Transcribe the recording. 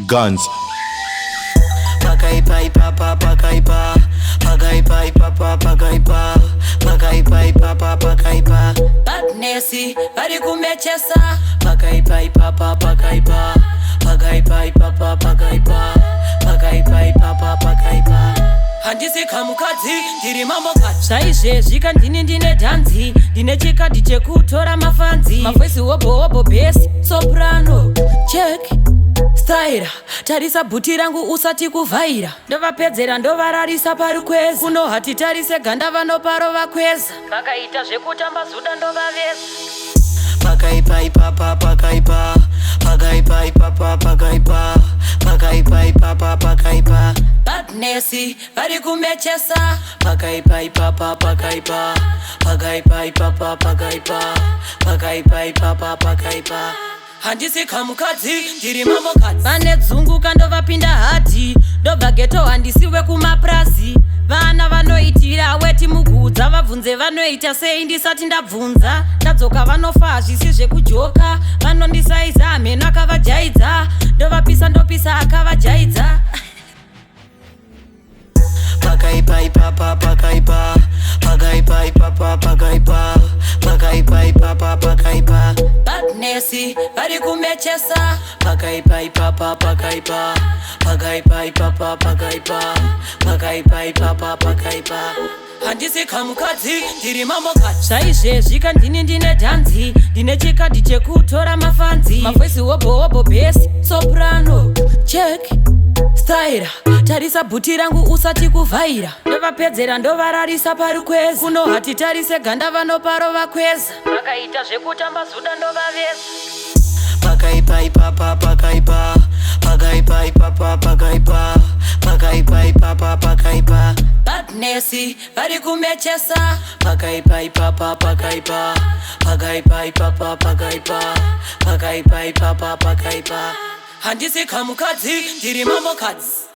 Gunz. Pakaipa papa pakaipa pakaipa papa pakaipa pakaipa papa pakaipa Badnesi bari kumechesa pakaipa papa pakaipa pakaipa papa pakaipa pakaipa papa pakaipa Handisi kamukadzi ndiri mamokadzi saizvezvi kandini ndine dhanzi ndine chikadhi chekutora mafanzi mavhoisi wobo besi soprano check style tarisa bhuti rangu usati kuvhaira ndovapedzera ndovararisa parikweza kuno hatitarise ganda vanoparova kweza vakaita zvekutamba zuda ndovaveza pakaipa papa pakaipa pakaipa papa pakaipa pakaipa papa pakaipa Badnesi vari kumechesa pakaipa papa pakaipa pakaipa papa pakaipa pakaipa papa pakaipa Handisi kamukadzi ndiri mamokadzi vane dzungu kandovapinda hati ndobva geto handisiwe kumaprazi vana vanoitira weti mugudza vabvunze vanoita sei ndisati ndabvunza ndadzoka vanofa hazvisi zvekujoka vanondisaiza mheno akavajaidza ndovapisa ndopisa akavajaidza pakaipa papa pakaipa pakaipa papa pakaipa pakaipa papa pakaipa Badnesi vari kumechesa pakaipa papa pakaipa pakaipa papa pakaipa pakaipa papa pakaipa Handisi kamukadzi ndiri mamokadzi saizvezvi kandini ndine dhanzi ndine chikadhi chekutora mafanzi mavhoisi wobo besi soprano check style tarisa bhuti rangu usati kuvhaira ndovapedzera ndovararisa parikweza kuno hatitarise ganda vanoparova kweza vakaita zvekutamba zuda ndovaveza pakaipa papa pakaipa pakaipa papa pakaipa pakaipa papa pakaipa Badnesi vari kumechesa pakaipa papa pakaipa pakaipa papa pakaipa pakaipa papa pakaipa Handisi kamukadzi ndiri mamokadzi